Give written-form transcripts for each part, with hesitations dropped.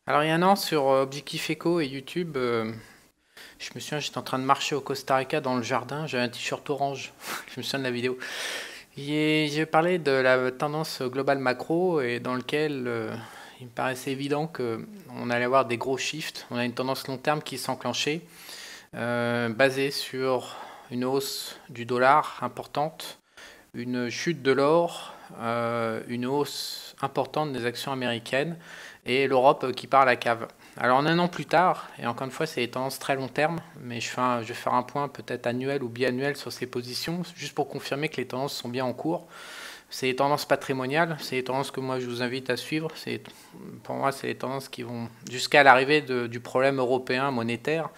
Alors il y a un an sur Objectif Eco et YouTube, je me souviens, j'étais en train de marcher au Costa Rica dans le jardin, j'avais un t-shirt orange, je me souviens de la vidéo. Et j'ai parlé de la tendance globale macro et dans lequel il me paraissait évident qu'on allait avoir des gros shifts, on a une tendance long terme qui s'enclenchait, basée sur une hausse du dollar importante, une chute de l'or, une hausse importante des actions américaines et l'Europe qui part à la cave. Alors un an plus tard, et encore une fois c'est des tendances très long terme, mais je vais faire un point peut-être annuel ou biannuel sur ces positions, juste pour confirmer que les tendances sont bien en cours. C'est les tendances patrimoniales, c'est les tendances que moi je vous invite à suivre. Pour moi, c'est les tendances qui vont jusqu'à l'arrivée du problème européen monétaire,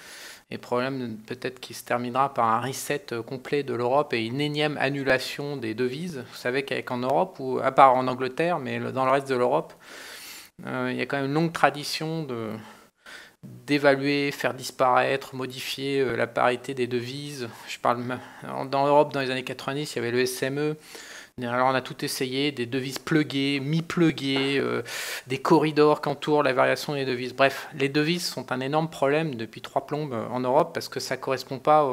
et problème peut-être qui se terminera par un reset complet de l'Europe et une énième annulation des devises. Vous savez qu'en Europe, ou à part en Angleterre, mais dans le reste de l'Europe, il y a quand même une longue tradition d'évaluer, faire disparaître, modifier la parité des devises. Je parle dans l'Europe dans les années 90, il y avait le SME. Alors on a tout essayé, des devises pluguées, mi-pluguées, des corridors qui entourent la variation des devises. Bref, les devises sont un énorme problème depuis trois plombes en Europe parce que ça ne correspond pas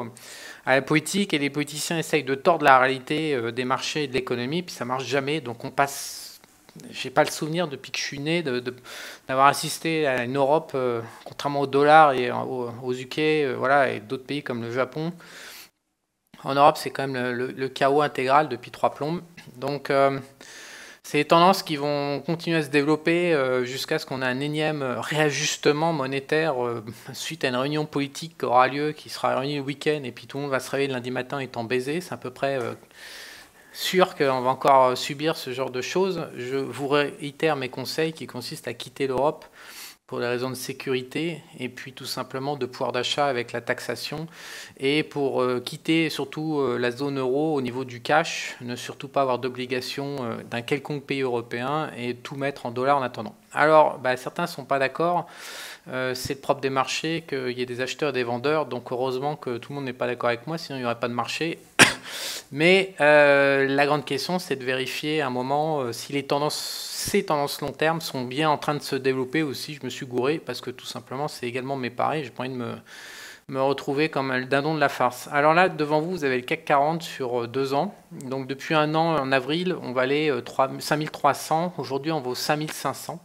à la politique et les politiciens essayent de tordre la réalité des marchés et de l'économie, puis ça marche jamais. Donc on passe, j'ai pas le souvenir depuis que je suis né d'avoir assisté à une Europe, contrairement au dollar et aux UK, voilà, et d'autres pays comme le Japon. En Europe, c'est quand même le chaos intégral depuis trois plombes. Donc, c'est des tendances qui vont continuer à se développer jusqu'à ce qu'on ait un énième réajustement monétaire suite à une réunion politique qui aura lieu, qui sera réunie le week-end, et puis tout le monde va se réveiller le lundi matin étant baisé. C'est à peu près sûr qu'on va encore subir ce genre de choses. Je vous réitère mes conseils qui consistent à quitter l'Europe pour des raisons de sécurité et puis tout simplement de pouvoir d'achat avec la taxation et pour quitter surtout la zone euro au niveau du cash, ne surtout pas avoir d'obligation d'un quelconque pays européen et tout mettre en dollars en attendant. Alors certains ne sont pas d'accord, c'est le propre des marchés qu'il y ait des acheteurs et des vendeurs, donc heureusement que tout le monde n'est pas d'accord avec moi, sinon il n'y aurait pas de marché. Mais la grande question, c'est de vérifier à un moment si ces tendances long terme sont bien en train de se développer ou si je me suis gouré, parce que tout simplement, c'est également mes paris. J'ai pas envie de me retrouver comme le dindon de la farce. Alors là, devant vous, vous avez le CAC 40 sur 2 ans. Donc depuis un an, en avril, on valait 5300. Aujourd'hui, on vaut 5500.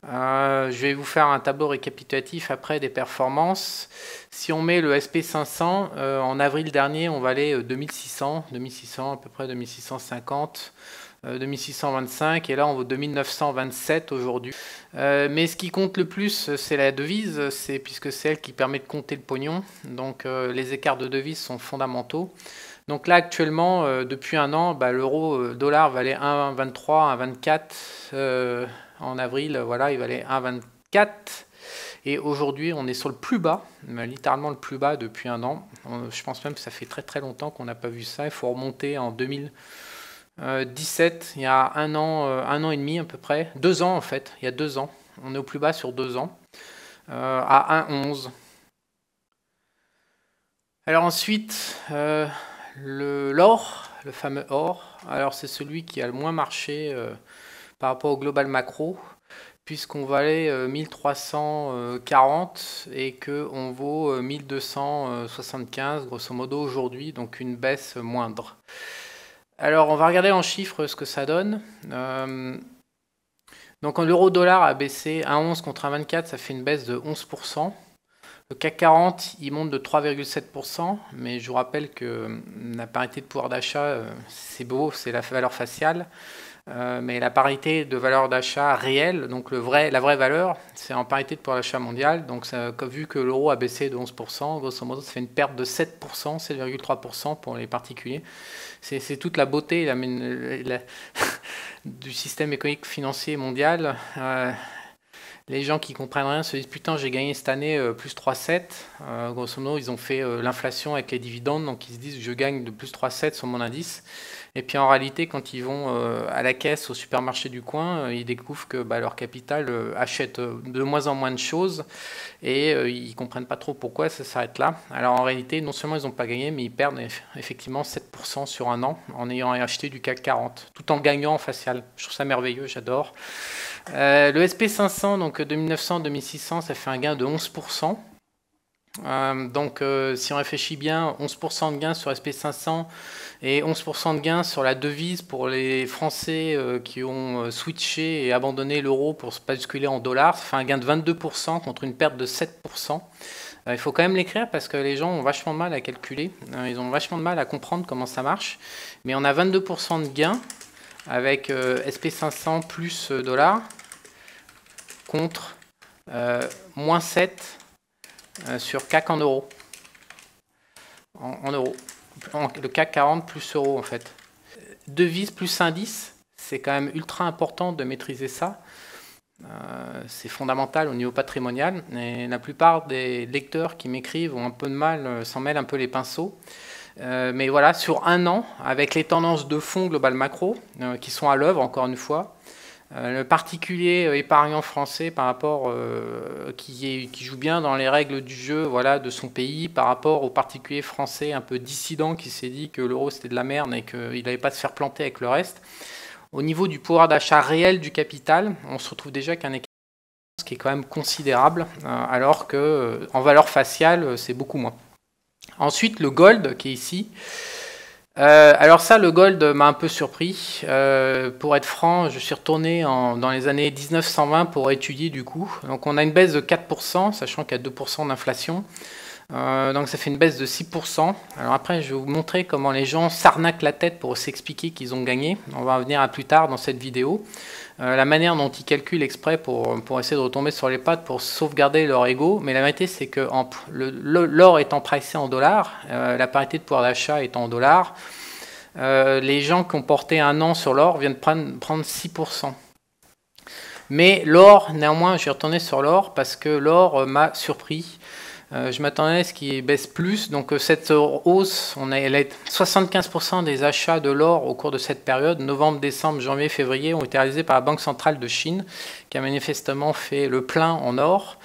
Je vais vous faire un tableau récapitulatif après des performances. Si on met le SP500, en avril dernier, on valait 2600, 2600 à peu près 2650, 2625 et là on vaut 2927 aujourd'hui. Mais ce qui compte le plus, c'est la devise, puisque c'est elle qui permet de compter le pognon. Donc les écarts de devise sont fondamentaux. Donc là actuellement, depuis un an, l'euro dollar valait 1,23, 1,24. En avril, voilà, il valait 1,24. Et aujourd'hui, on est sur le plus bas, littéralement le plus bas depuis un an. Je pense même que ça fait très très longtemps qu'on n'a pas vu ça. Il faut remonter en 2017, il y a un an et demi à peu près. 2 ans en fait, il y a 2 ans. On est au plus bas sur 2 ans, à 1,11. Alors ensuite, l'or, le fameux or. Alors c'est celui qui a le moins marché par rapport au global macro, puisqu'on valait 1340 et qu'on vaut 1275 grosso modo aujourd'hui, donc une baisse moindre. Alors on va regarder en chiffres ce que ça donne. Donc l'euro-dollar a baissé à 11 contre 1,24, ça fait une baisse de 11%. Le CAC 40, il monte de 3,7%, mais je vous rappelle que la parité de pouvoir d'achat, c'est beau, c'est la valeur faciale. Mais la parité de valeur d'achat réelle, donc la vraie valeur, c'est en parité de pouvoir d'achat mondial. Donc vu que l'euro a baissé de 11%, grosso modo, ça fait une perte de 7%, 7,3% pour les particuliers. C'est toute la beauté du système économique financier mondial. Les gens qui comprennent rien se disent putain j'ai gagné cette année plus 3,7. Grosso modo ils ont fait l'inflation avec les dividendes, donc ils se disent je gagne de plus 3,7 sur mon indice. Et puis en réalité quand ils vont à la caisse au supermarché du coin, ils découvrent que leur capital achète de moins en moins de choses et ils comprennent pas trop pourquoi ça s'arrête là. Alors en réalité non seulement ils n'ont pas gagné mais ils perdent effectivement 7% sur un an en ayant acheté du CAC 40 tout en gagnant en facial. Je trouve ça merveilleux, j'adore. Le SP500, donc donc 2900-2600, ça fait un gain de 11%. Si on réfléchit bien, 11% de gain sur SP500 et 11% de gain sur la devise pour les Français qui ont switché et abandonné l'euro pour se basculer en dollars, ça fait un gain de 22% contre une perte de 7%. Il faut quand même l'écrire parce que les gens ont vachement de mal à calculer, ils ont vachement de mal à comprendre comment ça marche, mais on a 22% de gain avec SP500 plus dollars contre moins 7 sur CAC en euros. En euros. Le CAC 40 plus euros en fait. Devise plus indice, c'est quand même ultra important de maîtriser ça. C'est fondamental au niveau patrimonial. Et la plupart des lecteurs qui m'écrivent ont un peu de mal, s'en mêlent un peu les pinceaux. Mais voilà, sur un an, avec les tendances de fond global macro, qui sont à l'œuvre encore une fois, le particulier épargnant français par rapport qui joue bien dans les règles du jeu, voilà, de son pays, par rapport au particulier français un peu dissident qui s'est dit que l'euro c'était de la merde et qu'il n'allait pas se faire planter avec le reste. Au niveau du pouvoir d'achat réel du capital, on se retrouve déjà qu'un écart qui est quand même considérable, alors que en valeur faciale c'est beaucoup moins. Ensuite le gold qui est ici. Alors ça, le gold m'a un peu surpris. Pour être franc, je suis retourné dans les années 1920 pour étudier du coup. Donc on a une baisse de 4%, sachant qu'il y a 2% d'inflation. Donc ça fait une baisse de 6%. Alors après, je vais vous montrer comment les gens s'arnaquent la tête pour s'expliquer qu'ils ont gagné. On va en venir à plus tard dans cette vidéo. La manière dont ils calculent exprès pour essayer de retomber sur les pattes pour sauvegarder leur ego. Mais la vérité, c'est que l'or étant pricé en dollars, la parité de pouvoir d'achat étant en dollars, les gens qui ont porté un an sur l'or viennent prendre 6%. Mais l'or, néanmoins, je vais retourner sur l'or parce que l'or m'a surpris. Je m'attendais à ce qu'il baisse plus, donc cette hausse, elle a 75% des achats de l'or au cours de cette période, novembre, décembre, janvier, février, ont été réalisés par la Banque centrale de Chine, qui a manifestement fait le plein en or,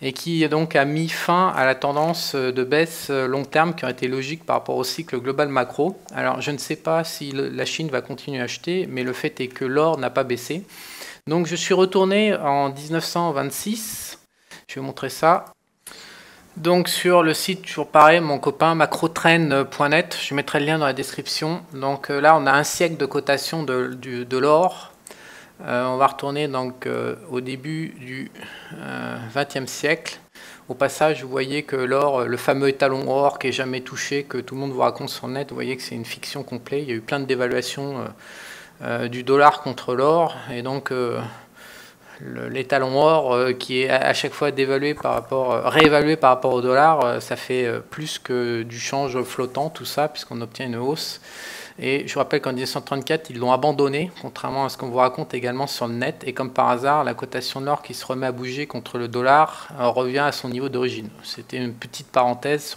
et qui donc a mis fin à la tendance de baisse long terme qui aurait été logique par rapport au cycle global macro. Alors je ne sais pas si la Chine va continuer à acheter, mais le fait est que l'or n'a pas baissé. Donc je suis retourné en 1926, je vais vous montrer ça. Donc sur le site, toujours pareil, mon copain macrotrend.net, je mettrai le lien dans la description. Donc là, on a un siècle de cotation de l'or. On va retourner donc au début du XXe siècle. Au passage, vous voyez que l'or, le fameux étalon or qui n'est jamais touché, que tout le monde vous raconte sur le net, vous voyez que c'est une fiction complète. Il y a eu plein de dévaluations du dollar contre l'or. Et donc l'étalon or qui est à chaque fois réévalué par rapport au dollar, ça fait plus que du change flottant, tout ça, puisqu'on obtient une hausse. Et je vous rappelle qu'en 1934, ils l'ont abandonné, contrairement à ce qu'on vous raconte également sur le net. Et comme par hasard, la cotation de l'or qui se remet à bouger contre le dollar revient à son niveau d'origine. C'était une petite parenthèse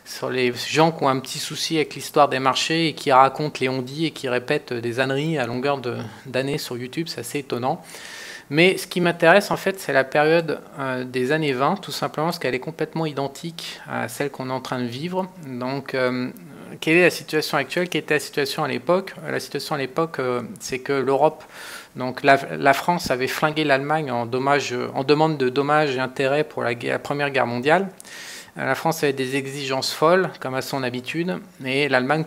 sur les gens qui ont un petit souci avec l'histoire des marchés et qui racontent les on-dit et qui répètent des âneries à longueur d'années sur YouTube. C'est assez étonnant. Mais ce qui m'intéresse, en fait, c'est la période des années 20, tout simplement parce qu'elle est complètement identique à celle qu'on est en train de vivre. Donc, quelle est la situation actuelle? Quelle était la situation à l'époque? La situation à l'époque, c'est que l'Europe, donc la France avait flingué l'Allemagne en demande de dommages et intérêts pour la Première Guerre mondiale. La France avait des exigences folles, comme à son habitude, et l'Allemagne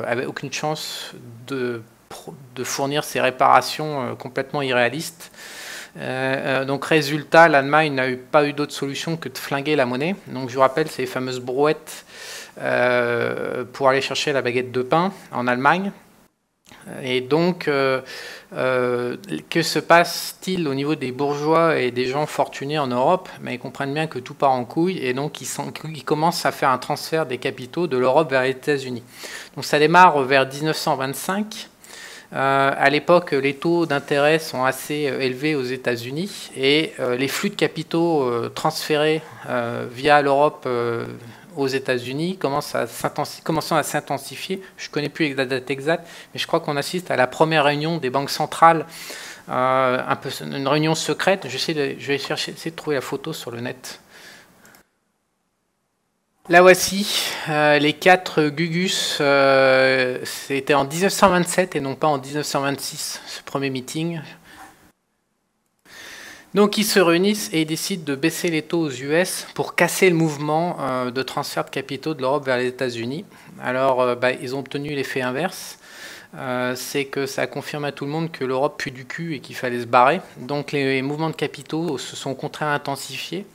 avait aucune chance de fournir ces réparations complètement irréalistes. Donc résultat, l'Allemagne n'a pas eu d'autre solution que de flinguer la monnaie. Donc je vous rappelle, c'est les fameuses brouettes pour aller chercher la baguette de pain en Allemagne. Et donc, que se passe-t-il au niveau des bourgeois et des gens fortunés en Europe? Mais ils comprennent bien que tout part en couille et donc ils commencent à faire un transfert des capitaux de l'Europe vers les États-Unis. Donc ça démarre vers 1925. À l'époque, les taux d'intérêt sont assez élevés aux États-Unis et les flux de capitaux transférés via l'Europe aux États-Unis commençant à s'intensifier. Je ne connais plus la date exacte, mais je crois qu'on assiste à la première réunion des banques centrales, une réunion secrète. Je vais essayer de trouver la photo sur le net. Là voici les 4 Gugus, c'était en 1927 et non pas en 1926, ce premier meeting. Donc ils se réunissent et ils décident de baisser les taux aux US pour casser le mouvement de transfert de capitaux de l'Europe vers les États-Unis. Alors ils ont obtenu l'effet inverse. C'est que ça confirme à tout le monde que l'Europe pue du cul et qu'il fallait se barrer. Donc les mouvements de capitaux se sont contraints à intensifier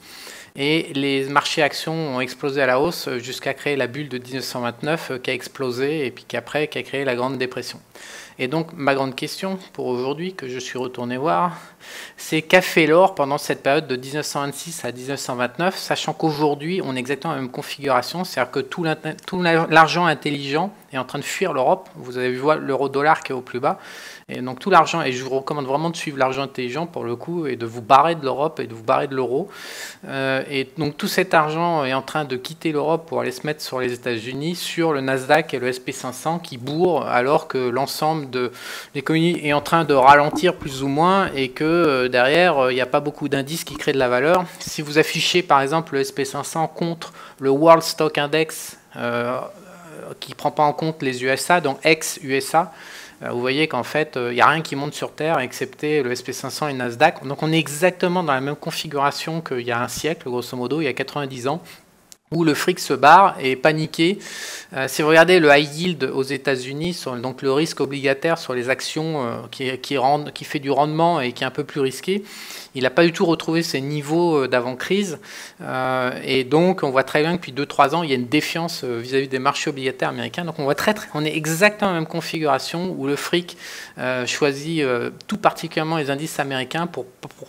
et les marchés actions ont explosé à la hausse jusqu'à créer la bulle de 1929 qui a explosé et puis qu'après qui a créé la Grande Dépression. Et donc ma grande question pour aujourd'hui, que je suis retourné voir, c'est qu'a fait l'or pendant cette période de 1926 à 1929, sachant qu'aujourd'hui on est exactement la même configuration, c'est-à-dire que tout l'argent intelligent est en train de fuir l'Europe. Vous avez vu l'euro-dollar qui est au plus bas. Et donc tout l'argent, et je vous recommande vraiment de suivre l'argent intelligent pour le coup, et de vous barrer de l'Europe et de vous barrer de l'euro. Et donc tout cet argent est en train de quitter l'Europe pour aller se mettre sur les États-Unis, sur le Nasdaq et le SP500 qui bourrent, alors que l'ensemble de l'économie est en train de ralentir plus ou moins, et que derrière, il n'y a pas beaucoup d'indices qui créent de la valeur. Si vous affichez par exemple le SP500 contre le World Stock Index, qui ne prend pas en compte les USA, donc ex-USA, vous voyez qu'en fait, il n'y a rien qui monte sur Terre, excepté le SP500 et le Nasdaq. Donc on est exactement dans la même configuration qu'il y a un siècle, grosso modo, il y a 90 ans, où le fric se barre et est paniqué. Si vous regardez le high yield aux États-Unis, donc le risque obligataire sur les actions qui fait du rendement et qui est un peu plus risqué, il n'a pas du tout retrouvé ses niveaux d'avant-crise. Et donc, on voit très bien que depuis 2-3 ans, il y a une défiance vis-à-vis des marchés obligataires américains. Donc, on voit on est exactement dans la même configuration où le fric choisit tout particulièrement les indices américains pour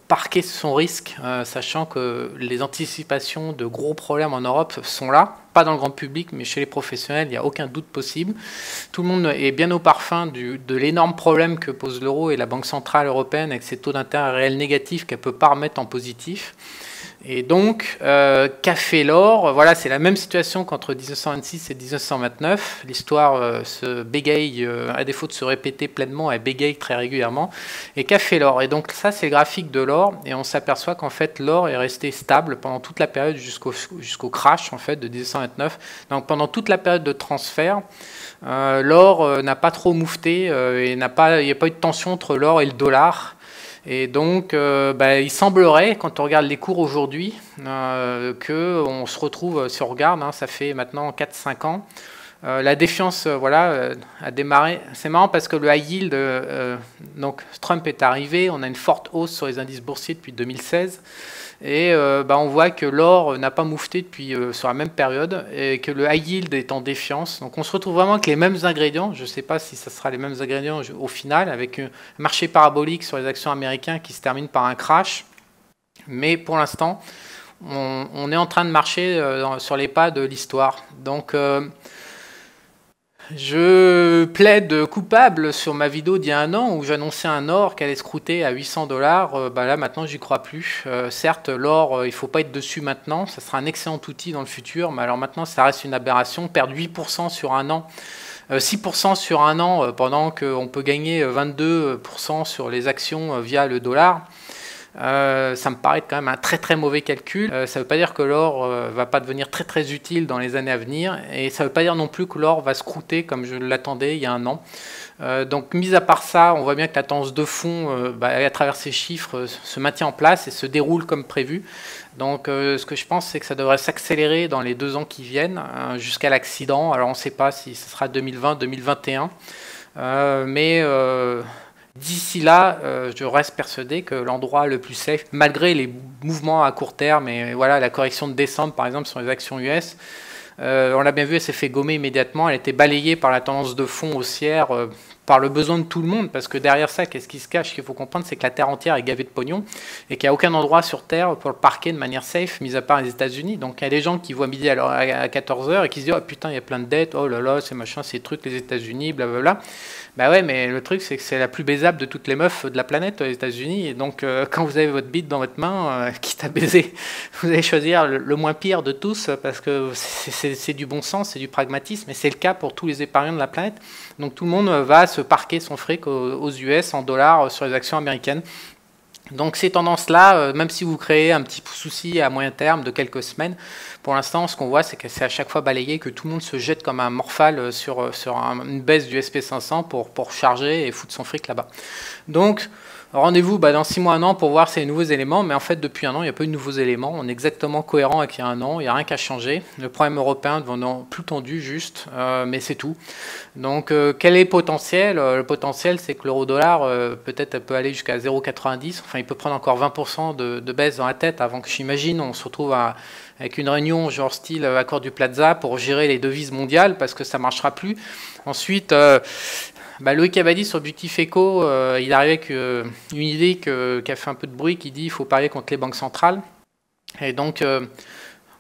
parquer son risque, sachant que les anticipations de gros problèmes en Europe sont là. Pas dans le grand public, mais chez les professionnels, il n'y a aucun doute possible. Tout le monde est bien au parfum de l'énorme problème que pose l'euro et la Banque Centrale Européenne avec ses taux d'intérêt réels négatifs qu'elle ne peut pas remettre en positif. Et donc, qu'a fait l'or? Voilà, c'est la même situation qu'entre 1926 et 1929. L'histoire se bégaye, à défaut de se répéter pleinement, elle bégaye très régulièrement. Et qu'a fait l'or? Et donc ça, c'est le graphique de l'or, et on s'aperçoit qu'en fait, l'or est resté stable pendant toute la période jusqu'au crash en fait, de 1929. Donc pendant toute la période de transfert, l'or n'a pas trop moufté, et il n'y a pas eu de tension entre l'or et le dollar. Et donc, il semblerait, quand on regarde les cours aujourd'hui, qu'on se retrouve, si on regarde, ça fait maintenant 4-5 ans, la défiance a démarré. C'est marrant parce que le high yield, donc Trump est arrivé, on a une forte hausse sur les indices boursiers depuis 2016. Et on voit que l'or n'a pas moufté depuis sur la même période et que le high yield est en défiance. Donc on se retrouve vraiment avec les mêmes ingrédients. Je ne sais pas si ça sera les mêmes ingrédients au final, avec un marché parabolique sur les actions américaines qui se termine par un crash. Mais pour l'instant, on est en train de marcher sur les pas de l'histoire. Donc je plaide coupable sur ma vidéo d'il y a un an où j'annonçais un or qui allait se croûter à 800 $. Là, maintenant, j'y crois plus. Certes, l'or, il ne faut pas être dessus maintenant. Ça sera un excellent outil dans le futur. Mais alors maintenant, ça reste une aberration. Perdre 8% sur un an, 6% sur un an, pendant qu'on peut gagner 22% sur les actions via le dollar. Ça me paraît quand même un très très mauvais calcul. Ça ne veut pas dire que l'or va pas devenir très très utile dans les années à venir, et ça ne veut pas dire non plus que l'or va se croûter comme je l'attendais il y a un an. Donc mis à part ça, on voit bien que la tendance de fond à travers ces chiffres se maintient en place et se déroule comme prévu. Donc ce que je pense, c'est que ça devrait s'accélérer dans les 2 ans qui viennent jusqu'à l'accident. Alors on ne sait pas si ce sera 2020, 2021, mais d'ici là, je reste persuadé que l'endroit le plus safe, malgré les mouvements à court terme, et voilà, la correction de décembre par exemple sur les actions US, on l'a bien vu, elle s'est fait gommer immédiatement, elle a été balayée par la tendance de fond haussière, par le besoin de tout le monde, parce que derrière ça, qu'est-ce qui se cache? Ce qu'il faut comprendre, c'est que la Terre entière est gavée de pognon, et qu'il n'y a aucun endroit sur Terre pour le parquer de manière safe, mis à part les États-Unis. Donc il y a des gens qui voient midi à 14h et qui se disent « Oh putain, il y a plein de dettes, oh là là, c'est machin, ces trucs, les États-Unis, blablabla ». Bah ouais, mais le truc, c'est que c'est la plus baisable de toutes les meufs de la planète, aux États-Unis. Et donc, quand vous avez votre bite dans votre main, quitte à baiser, vous allez choisir le moins pire de tous, parce que c'est du bon sens, c'est du pragmatisme, et c'est le cas pour tous les épargnants de la planète. Donc tout le monde va se parquer son fric aux US en dollars sur les actions américaines. Donc ces tendances-là, même si vous créez un petit souci à moyen terme de quelques semaines, pour l'instant, ce qu'on voit, c'est que c'est à chaque fois balayé, que tout le monde se jette comme un morphale sur une baisse du SP500 pour charger et foutre son fric là-bas. Donc Rendez-vous dans 6 mois, 1 an pour voir ces nouveaux éléments, mais en fait depuis 1 an, il n'y a pas eu de nouveaux éléments. On est exactement cohérent avec il y a 1 an, il n'y a rien qu'à changer. Le problème européen devenant plus tendu juste, mais c'est tout. Donc quel est le potentiel? Le potentiel, c'est que l'euro-dollar, peut-être peut aller jusqu'à 0,90, enfin il peut prendre encore 20% de baisse dans la tête avant que j'imagine on se retrouve avec une réunion genre style accord du Plaza pour gérer les devises mondiales, parce que ça ne marchera plus. Ensuite... Loïc Abadi sur Objectif Eco, il est arrivé avec une idée qui a fait un peu de bruit, qui dit qu'il faut parier contre les banques centrales. Et donc,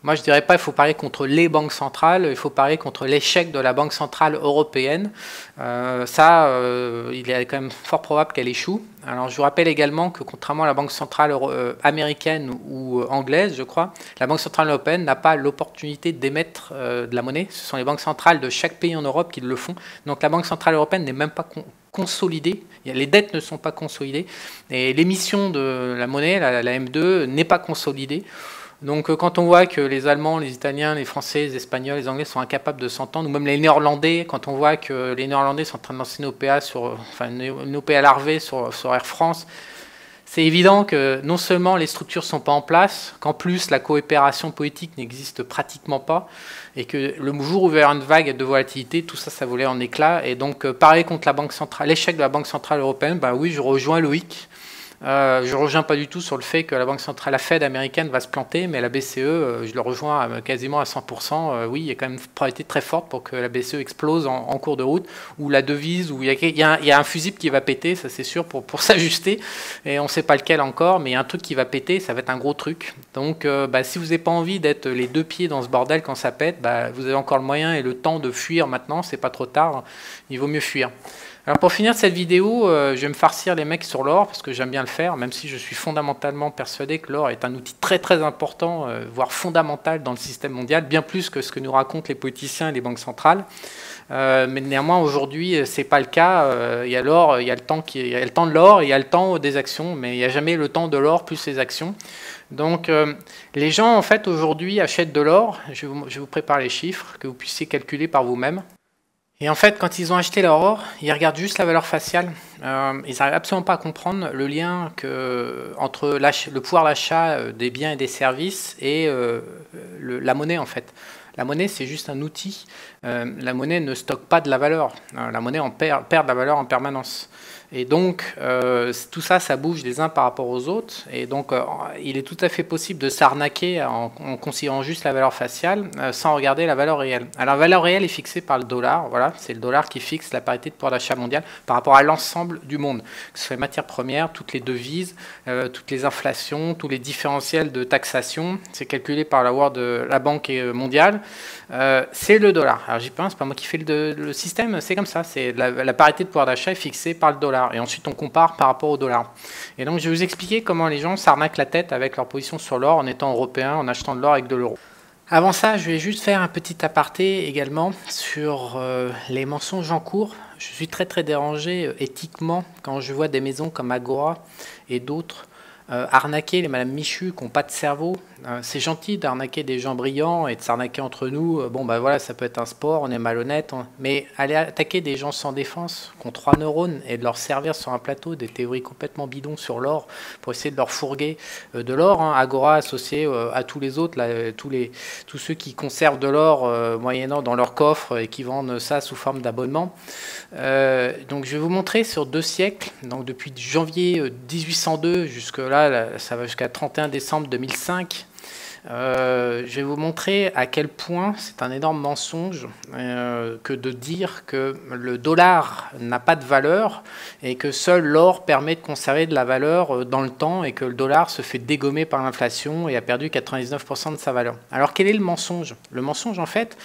moi je dirais pas qu'il faut parier contre les banques centrales, il faut parier contre l'échec de la Banque Centrale Européenne. Il est quand même fort probable qu'elle échoue. Alors je vous rappelle également que contrairement à la Banque Centrale américaine ou anglaise, je crois, la Banque Centrale Européenne n'a pas l'opportunité d'émettre de la monnaie. Ce sont les banques centrales de chaque pays en Europe qui le font. Donc la Banque Centrale Européenne n'est même pas consolidée. Les dettes ne sont pas consolidées. Et l'émission de la monnaie, la M2, n'est pas consolidée. Donc quand on voit que les Allemands, les Italiens, les Français, les Espagnols, les Anglais sont incapables de s'entendre, ou même les Néerlandais, quand on voit que les Néerlandais sont en train de lancer une OPA larvée sur Air France, c'est évident que non seulement les structures ne sont pas en place, qu'en plus la coopération politique n'existe pratiquement pas, et que le jour où il y aura une vague de volatilité, tout ça, ça volait en éclats. Et donc pareil contre la Banque centrale, l'échec de la Banque centrale européenne, oui, je rejoins Loïc. Je ne rejoins pas du tout sur le fait que la Banque centrale, la Fed américaine va se planter, mais la BCE, je le rejoins quasiment à 100%. Oui, il y a quand même une probabilité très forte pour que la BCE explose en cours de route, ou la devise, où il y a un fusible qui va péter, ça c'est sûr, pour s'ajuster, et on ne sait pas lequel encore, mais il y a un truc qui va péter, ça va être un gros truc. Donc si vous n'avez pas envie d'être les deux pieds dans ce bordel quand ça pète, vous avez encore le moyen et le temps de fuir maintenant, c'est pas trop tard, il vaut mieux fuir. Alors pour finir cette vidéo, je vais me farcir les mecs sur l'or, parce que j'aime bien le faire, même si je suis fondamentalement persuadé que l'or est un outil très très important, voire fondamental dans le système mondial, bien plus que ce que nous racontent les politiciens et les banques centrales. Mais néanmoins aujourd'hui, c'est pas le cas. Il y a l'or, il y a le temps de l'or, il y a le temps des actions, mais il n'y a jamais le temps de l'or plus les actions. Donc les gens en fait aujourd'hui achètent de l'or. Je vous prépare les chiffres, que vous puissiez calculer par vous-même. Et en fait, quand ils ont acheté leur or, ils regardent juste la valeur faciale. Ils n'arrivent absolument pas à comprendre le lien entre le pouvoir d'achat des biens et des services et la monnaie, en fait. La monnaie, c'est juste un outil. La monnaie ne stocke pas de la valeur. La monnaie perd de la valeur en permanence. Et donc, tout ça, ça bouge les uns par rapport aux autres. Et donc, il est tout à fait possible de s'arnaquer en considérant juste la valeur faciale sans regarder la valeur réelle. Alors, la valeur réelle est fixée par le dollar. Voilà, c'est le dollar qui fixe la parité de pouvoir d'achat mondial par rapport à l'ensemble du monde. Que ce soit les matières premières, toutes les devises, toutes les inflations, tous les différentiels de taxation. C'est calculé par la Banque mondiale. C'est le dollar. Alors, j'y pense, c'est pas moi qui fais le système, c'est comme ça. C'est la parité de pouvoir d'achat est fixée par le dollar. Et ensuite, on compare par rapport au dollar. Et donc, je vais vous expliquer comment les gens s'arnaquent la tête avec leur position sur l'or en étant européen, en achetant de l'or avec de l'euro. Avant ça, je vais juste faire un petit aparté également sur les mensonges en cours. Je suis très très dérangé éthiquement quand je vois des maisons comme Agora et d'autres arnaquer les Madame Michu qui n'ont pas de cerveau. C'est gentil d'arnaquer des gens brillants et de s'arnaquer entre nous. Voilà, ça peut être un sport, on est malhonnête. Mais aller attaquer des gens sans défense, qui ont 3 neurones, et de leur servir sur un plateau des théories complètement bidons sur l'or, pour essayer de leur fourguer de l'or. Agora associé à tous les autres, là, tous ceux qui conservent de l'or moyennant dans leur coffre et qui vendent ça sous forme d'abonnement. Donc je vais vous montrer sur 2 siècles, donc depuis janvier 1802 jusque là, ça va jusqu'à 31 décembre 2005. Je vais vous montrer à quel point c'est un énorme mensonge que de dire que le dollar n'a pas de valeur et que seul l'or permet de conserver de la valeur dans le temps et que le dollar se fait dégommer par l'inflation et a perdu 99% de sa valeur. Alors quel est le mensonge? Le mensonge en fait,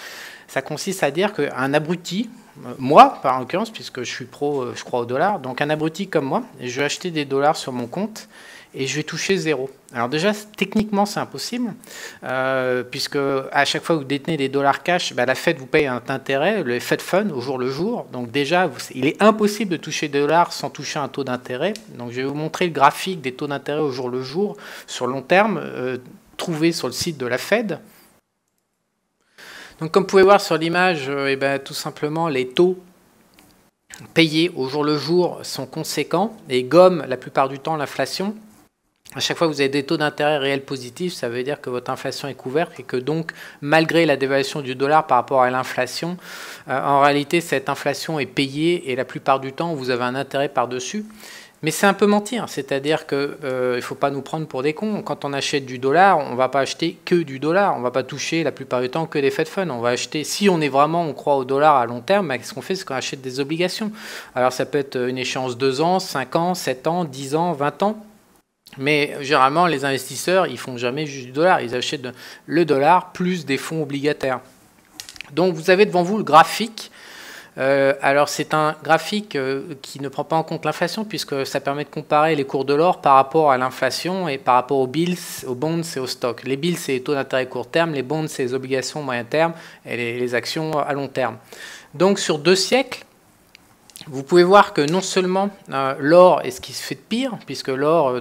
ça consiste à dire qu'un abruti, moi par l'occurrence, puisque je suis pro, je crois au dollar, donc un abruti comme moi, je vais acheter des dollars sur mon compte et je vais toucher 0. Alors déjà, techniquement, c'est impossible, puisque à chaque fois que vous détenez des dollars cash, la Fed vous paye un intérêt, le Fed Fund, au jour le jour. Donc déjà, il est impossible de toucher des dollars sans toucher un taux d'intérêt. Donc je vais vous montrer le graphique des taux d'intérêt au jour le jour, sur long terme, trouvé sur le site de la Fed. Donc comme vous pouvez voir sur l'image, tout simplement, les taux payés au jour le jour sont conséquents et gomment la plupart du temps l'inflation. À chaque fois que vous avez des taux d'intérêt réels positifs, ça veut dire que votre inflation est couverte et que donc, malgré la dévaluation du dollar par rapport à l'inflation, en réalité, cette inflation est payée et la plupart du temps, vous avez un intérêt par-dessus. Mais c'est un peu mentir, c'est-à-dire qu'il ne faut pas nous prendre pour des cons. Quand on achète du dollar, on ne va pas acheter que du dollar, on ne va pas toucher la plupart du temps que des Fed Funds. On va acheter, si on est vraiment, on croit au dollar à long terme, qu'est-ce qu'on fait? C'est qu'on achète des obligations. Alors ça peut être une échéance 2 ans, 5 ans, 7 ans, 10 ans, 20 ans. Mais généralement, les investisseurs, ils font jamais juste du dollar, ils achètent le dollar plus des fonds obligataires. Donc vous avez devant vous le graphique. Alors c'est un graphique qui ne prend pas en compte l'inflation puisque ça permet de comparer les cours de l'or par rapport à l'inflation et par rapport aux bills, aux bonds et aux stocks. Les bills, c'est les taux d'intérêt court terme, les bonds, c'est les obligations moyen terme et les actions à long terme. Donc sur 2 siècles, vous pouvez voir que non seulement l'or est ce qui se fait de pire, puisque l'or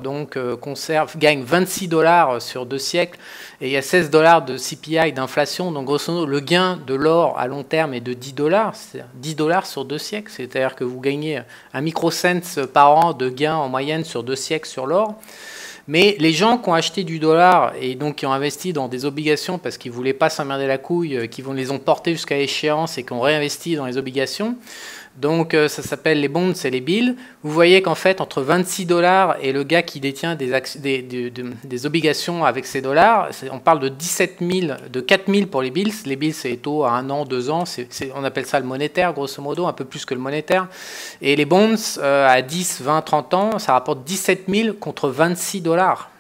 gagne 26 $ sur 2 siècles, et il y a 16 $ de CPI d'inflation, donc grosso modo le gain de l'or à long terme est de 10 $, c'est-à-dire 10 $ sur 2 siècles, c'est-à-dire que vous gagnez un microcent par an de gain en moyenne sur 2 siècles sur l'or. Mais les gens qui ont acheté du dollar et donc qui ont investi dans des obligations parce qu'ils ne voulaient pas s'emmerder la couille, qui les ont portés jusqu'à l'échéance et qui ont réinvesti dans les obligations, donc ça s'appelle les bonds et les bills. Vous voyez qu'en fait, entre 26 $ et le gars qui détient des obligations avec ces dollars, on parle de 17 000, de 4 000 pour les bills. Les bills, c'est les taux à 1 an, 2 ans. On appelle ça le monétaire, grosso modo, un peu plus que le monétaire. Et les bonds, à 10, 20, 30 ans, ça rapporte 17 000 contre 26 $.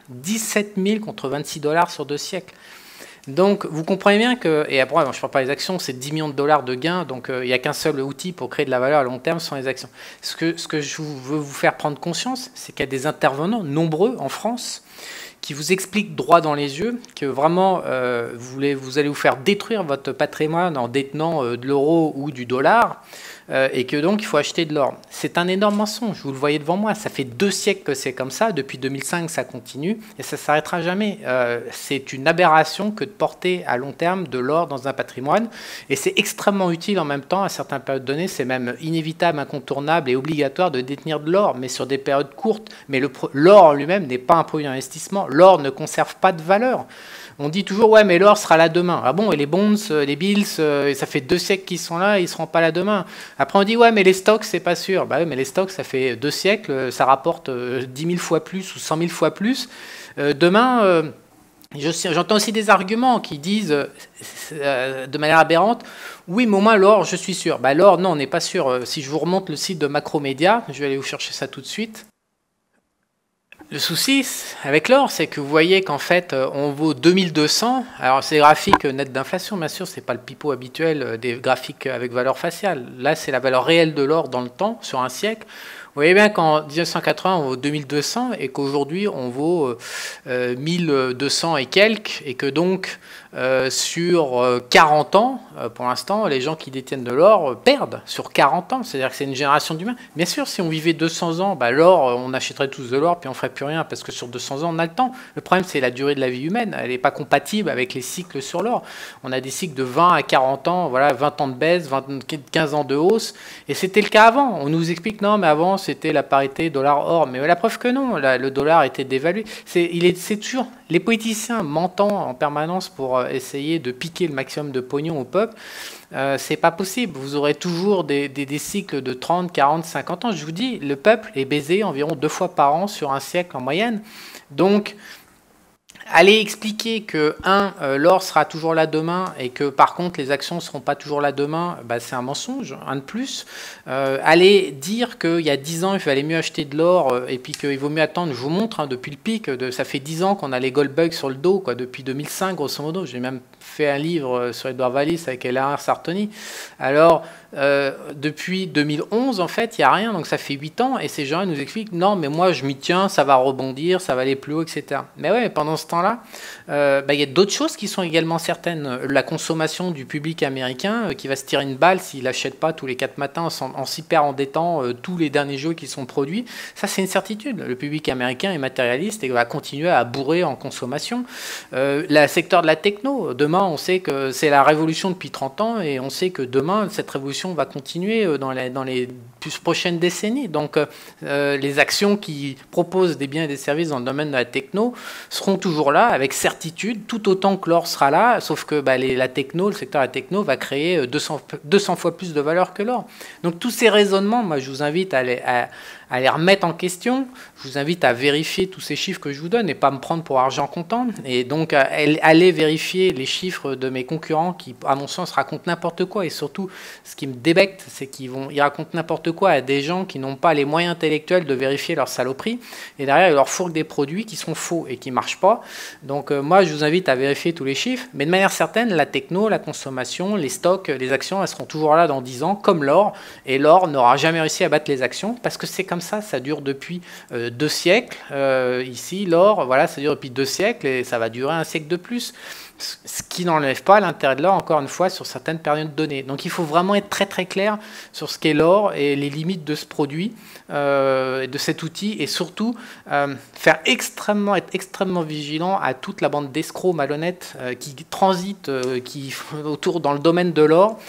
17 000 contre 26 $ sur 2 siècles. Donc, vous comprenez bien que, et après, je ne parle pas des actions, c'est 10 millions de dollars de gains, donc il n'y a qu'un seul outil pour créer de la valeur à long terme, ce sont les actions. Ce que je veux vous faire prendre conscience, c'est qu'il y a des intervenants nombreux en France qui vous expliquent droit dans les yeux que vraiment, vous allez vous faire détruire votre patrimoine en détenant de l'euro ou du dollar, et que donc il faut acheter de l'or. C'est un énorme mensonge, vous le voyez devant moi, ça fait 2 siècles que c'est comme ça, depuis 2005 ça continue, et ça ne s'arrêtera jamais. C'est une aberration que de porter à long terme de l'or dans un patrimoine, et c'est extrêmement utile en même temps, à certaines périodes données, c'est même inévitable, incontournable et obligatoire de détenir de l'or, mais sur des périodes courtes. Mais l'or lui-même n'est pas un produit d'investissement, l'or ne conserve pas de valeur. On dit toujours, ouais, mais l'or sera là demain. Ah bon, et les bonds, les bills, ça fait 2 siècles qu'ils sont là, ils ne seront pas là demain. Après, on dit, ouais, mais les stocks, c'est pas sûr. Bah oui, mais les stocks, ça fait 2 siècles, ça rapporte 10 000 fois plus ou 100 000 fois plus. Demain, j'entends aussi des arguments qui disent, de manière aberrante, oui, mais au moins l'or, je suis sûr. Bah l'or, non, on n'est pas sûr. Si je vous remonte le site de Macromédia, je vais aller vous chercher ça tout de suite. Le souci avec l'or, c'est que vous voyez qu'en fait, on vaut 2200. Alors, c'est graphique net d'inflation, bien sûr, c'est pas le pipeau habituel des graphiques avec valeur faciale. Là, c'est la valeur réelle de l'or dans le temps, sur un siècle. Vous voyez bien qu'en 1980, on vaut 2200 et qu'aujourd'hui, on vaut 1200 et quelques, et que donc, sur 40 ans, pour l'instant, les gens qui détiennent de l'or perdent sur 40 ans. C'est-à-dire que c'est une génération d'humains. Bien sûr, si on vivait 200 ans, bah, l'or, on achèterait tous de l'or, puis on ne ferait plus rien, parce que sur 200 ans, on a le temps. Le problème, c'est la durée de la vie humaine. Elle n'est pas compatible avec les cycles sur l'or. On a des cycles de 20 à 40 ans, voilà, 20 ans de baisse, 15 ans de hausse. Et c'était le cas avant. On nous explique, non, mais avant, c'était la parité dollar-or. Mais la preuve que non, le dollar était dévalué. C'est toujours les politiciens mentant en permanence pour essayer de piquer le maximum de pognon au peuple. C'est pas possible. Vous aurez toujours des cycles de 30, 40, 50 ans. Je vous dis, le peuple est baisé environ 2 fois par an sur un siècle en moyenne. Donc, allez expliquer que, l'or sera toujours là demain et que, par contre, les actions ne seront pas toujours là demain, bah, c'est un mensonge, un de plus. Allez dire qu'il y a 10 ans, il fallait mieux acheter de l'or et puis qu'il vaut mieux attendre. Je vous montre, depuis le pic, ça fait 10 ans qu'on a les gold bugs sur le dos, quoi, depuis 2005, grosso modo. J'ai même fait un livre sur Edouard Wallis avec Eléonore Sartoni. Alors, depuis 2011, en fait, il n'y a rien, donc ça fait 8 ans, et ces gens nous expliquent, non, mais moi, je m'y tiens, ça va rebondir, ça va aller plus haut, etc. Mais ouais, pendant ce temps-là, là. Il y a d'autres choses qui sont également certaines. La consommation du public américain qui va se tirer une balle s'il n'achète pas tous les 4 matins en s'hyper endettant tous les derniers jeux qui sont produits. Ça, c'est une certitude. Le public américain est matérialiste et va continuer à bourrer en consommation. Le secteur de la techno, demain, on sait que c'est la révolution depuis 30 ans et on sait que demain, cette révolution va continuer dans les prochaines décennies. Donc, les actions qui proposent des biens et des services dans le domaine de la techno seront toujours là avec certitude, tout autant que l'or sera là, sauf que la techno, le secteur de la techno va créer 200 fois plus de valeur que l'or. Donc tous ces raisonnements, moi je vous invite à les remettre en question, je vous invite à vérifier tous ces chiffres que je vous donne et pas me prendre pour argent comptant, et donc aller vérifier les chiffres de mes concurrents qui, à mon sens, racontent n'importe quoi, et surtout, ce qui me débecte, c'est qu'ils racontent n'importe quoi à des gens qui n'ont pas les moyens intellectuels de vérifier leur saloperie, et derrière, ils leur fourguent des produits qui sont faux et qui ne marchent pas. Donc moi, je vous invite à vérifier tous les chiffres, mais de manière certaine, la techno, la consommation, les stocks, les actions, elles seront toujours là dans 10 ans, comme l'or, et l'or n'aura jamais réussi à battre les actions, parce que c'est comme ça dure depuis 2 siècles. Ici, l'or, voilà, ça dure depuis 2 siècles, et ça va durer un siècle de plus. Ce qui n'enlève pas l'intérêt de l'or, encore une fois, sur certaines périodes données. Donc il faut vraiment être très très clair sur ce qu'est l'or et les limites de ce produit, de cet outil, et surtout être extrêmement vigilant à toute la bande d'escrocs malhonnêtes qui transitent dans le domaine de l'or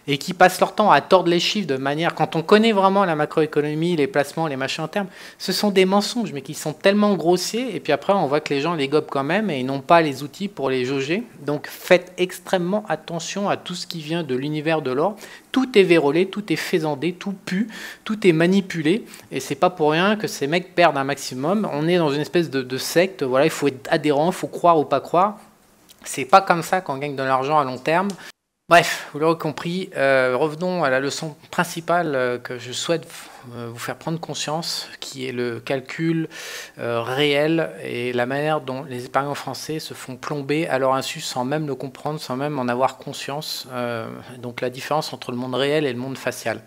et qui passent leur temps à tordre les chiffres de manière, quand on connaît vraiment la macroéconomie, les placements, les machins en termes, ce sont des mensonges, mais qui sont tellement grossiers, et puis après on voit que les gens les gobent quand même et ils n'ont pas les outils pour les jauger. Donc faites extrêmement attention à tout ce qui vient de l'univers de l'or. Tout est vérolé, tout est faisandé, tout pue, tout est manipulé, et c'est pas pour rien que ces mecs perdent un maximum. On est dans une espèce de secte, voilà, il faut être adhérent, il faut croire ou pas croire. C'est pas comme ça qu'on gagne de l'argent à long terme. Bref, vous l'aurez compris, revenons à la leçon principale que je souhaite vous faire prendre conscience, qui est le calcul réel et la manière dont les épargnants français se font plomber à leur insu sans même le comprendre, sans même en avoir conscience. Donc la différence entre le monde réel et le monde facial.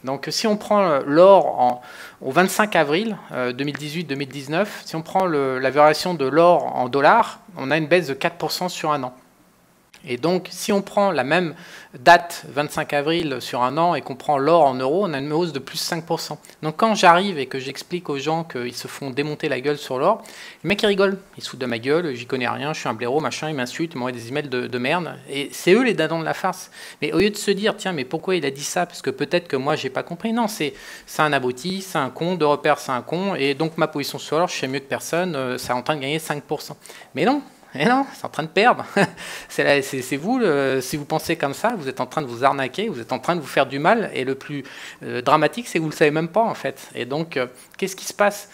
Donc si on prend l'or au 25 avril 2018-2019, si on prend la variation de l'or en dollars, on a une baisse de 4% sur un an. Et donc, si on prend la même date, 25 avril, sur un an, et qu'on prend l'or en euros, on a une hausse de plus 5%. Donc, quand j'arrive et que j'explique aux gens qu'ils se font démonter la gueule sur l'or, les mecs, ils rigolent. Ils se foutent de ma gueule, j'y connais rien, je suis un blaireau, machin, ils m'insultent, ils m'envoient des emails de merde. Et c'est eux les dindons de la farce. Mais au lieu de se dire, tiens, mais pourquoi il a dit ça? Parce que peut-être que moi, j'ai pas compris. Non, c'est un abruti, c'est un con, de repère, c'est un con. Et donc, ma position sur l'or, je sais mieux que personne, c'est en train de gagner 5%. Mais non. Et non, c'est en train de perdre. C'est vous, si vous pensez comme ça, vous êtes en train de vous arnaquer, vous êtes en train de vous faire du mal. Et le plus dramatique, c'est que vous ne le savez même pas, en fait. Et donc, qu'est-ce qui se passe?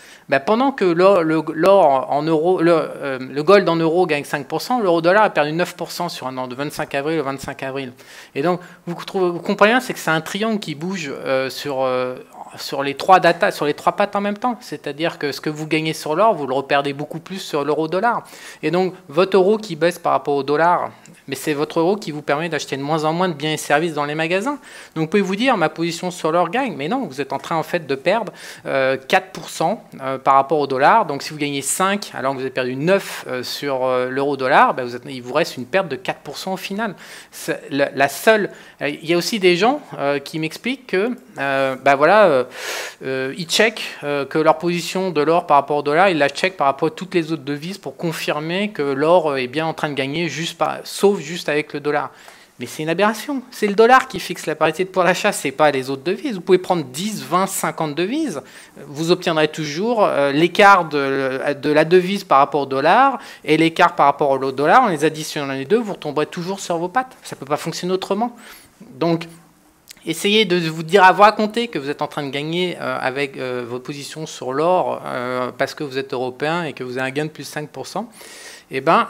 Pendant que l'or en euros, le gold en euros gagne 5%, l'euro-dollar a perdu 9% sur un an, de 25 avril au 25 avril. Et donc, vous comprenez, c'est que c'est un triangle qui bouge sur les trois pattes en même temps. C'est-à-dire que ce que vous gagnez sur l'or, vous le reperdez beaucoup plus sur l'euro-dollar. Et donc, votre euro qui baisse par rapport au dollar, mais c'est votre euro qui vous permet d'acheter de moins en moins de biens et services dans les magasins. Donc, vous pouvez vous dire, ma position sur l'or gagne. Mais non, vous êtes en train, en fait, de perdre 4% par rapport au dollar. Donc, si vous gagnez 5, alors que vous avez perdu 9 sur l'euro-dollar, il vous reste une perte de 4% au final. Il y a aussi des gens qui m'expliquent que, ils checkent que leur position de l'or par rapport au dollar, ils la checkent par rapport à toutes les autres devises pour confirmer que l'or est bien en train de gagner, sauf juste avec le dollar. Mais c'est une aberration. C'est le dollar qui fixe la parité de pouvoir d'achat, ce n'est pas les autres devises. Vous pouvez prendre 10, 20, 50 devises, vous obtiendrez toujours l'écart de la devise par rapport au dollar et l'écart par rapport au dollar. En les additionnant les deux, vous retomberez toujours sur vos pattes. Ça ne peut pas fonctionner autrement. Donc, essayez de vous raconter que vous êtes en train de gagner avec votre position sur l'or parce que vous êtes européen et que vous avez un gain de plus 5%.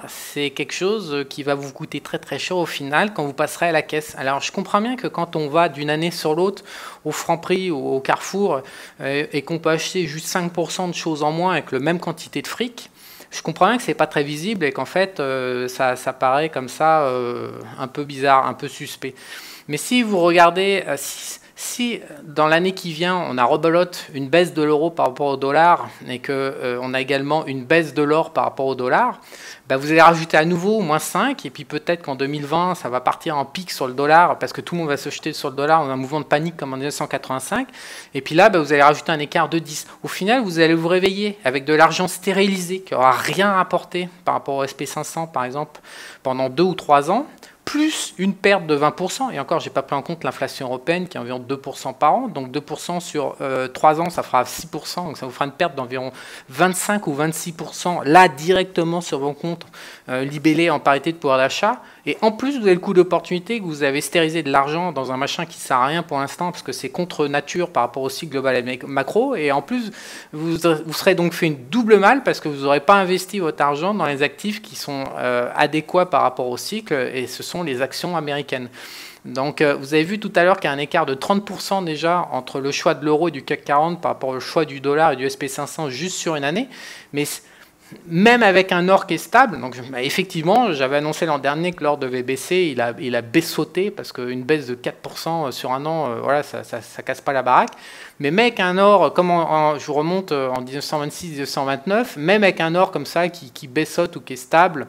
C'est quelque chose qui va vous coûter très très cher au final quand vous passerez à la caisse. Alors je comprends bien que quand on va d'une année sur l'autre au Franprix ou au Carrefour et qu'on peut acheter juste 5% de choses en moins avec la même quantité de fric, je comprends bien que c'est pas très visible et qu'en fait ça paraît comme ça un peu bizarre, un peu suspect. Mais si vous regardez, Si dans l'année qui vient, on a rebelote une baisse de l'euro par rapport au dollar et qu'on a également une baisse de l'or par rapport au dollar, bah vous allez rajouter à nouveau moins 5, et puis peut-être qu'en 2020, ça va partir en pic sur le dollar, parce que tout le monde va se jeter sur le dollar dans un mouvement de panique comme en 1985, et puis là, bah vous allez rajouter un écart de 10. Au final, vous allez vous réveiller avec de l'argent stérilisé qui n'aura rien apporté par rapport au SP500, par exemple, pendant 2 ou 3 ans, plus une perte de 20%, et encore, je n'ai pas pris en compte l'inflation européenne qui est environ 2% par an, donc 2% sur 3 ans, ça fera 6%, donc ça vous fera une perte d'environ 25 ou 26%, là, directement sur vos comptes libellés en parité de pouvoir d'achat, et en plus, vous avez le coût d'opportunité que vous avez stérilisé de l'argent dans un machin qui ne sert à rien pour l'instant, parce que c'est contre nature par rapport au cycle global et macro, et en plus, vous serez donc fait une double mal, parce que vous n'aurez pas investi votre argent dans les actifs qui sont adéquats par rapport au cycle, et ce sont les actions américaines. Donc vous avez vu tout à l'heure qu'il y a un écart de 30% déjà entre le choix de l'euro et du CAC 40 par rapport au choix du dollar et du SP500 juste sur une année. Mais même avec un or qui est stable, donc bah, effectivement, j'avais annoncé l'an dernier que l'or devait baisser, il a baissauté parce qu'une baisse de 4% sur un an, voilà, ça casse pas la baraque. Mais même avec un or, comme je vous remonte en 1926-1929, même avec un or comme ça qui baissaute ou qui est stable,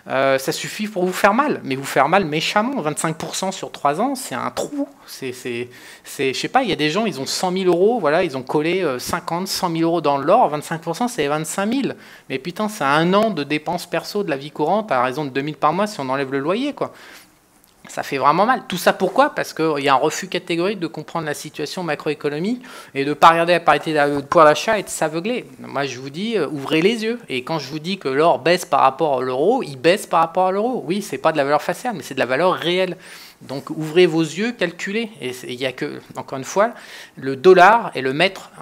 ça suffit pour vous faire mal. Mais vous faire mal méchamment, 25% sur 3 ans, c'est un trou. Je sais pas, il y a des gens, ils ont 100 000 euros, voilà, ils ont collé 50, 100 000 euros dans l'or, 25% c'est 25 000. Mais putain, c'est un an de dépenses perso de la vie courante à raison de 2 000 par mois si on enlève le loyer, quoi. Ça fait vraiment mal. Tout ça pourquoi? Parce qu'il y a un refus catégorique de comprendre la situation macroéconomique et de ne pas regarder la parité de pouvoir d'achat et de s'aveugler. Moi, je vous dis, ouvrez les yeux. Et quand je vous dis que l'or baisse par rapport à l'euro, il baisse par rapport à l'euro. Oui, c'est pas de la valeur faciale, mais c'est de la valeur réelle. Donc ouvrez vos yeux, calculez. Et il n'y a que, encore une fois, le dollar est le maître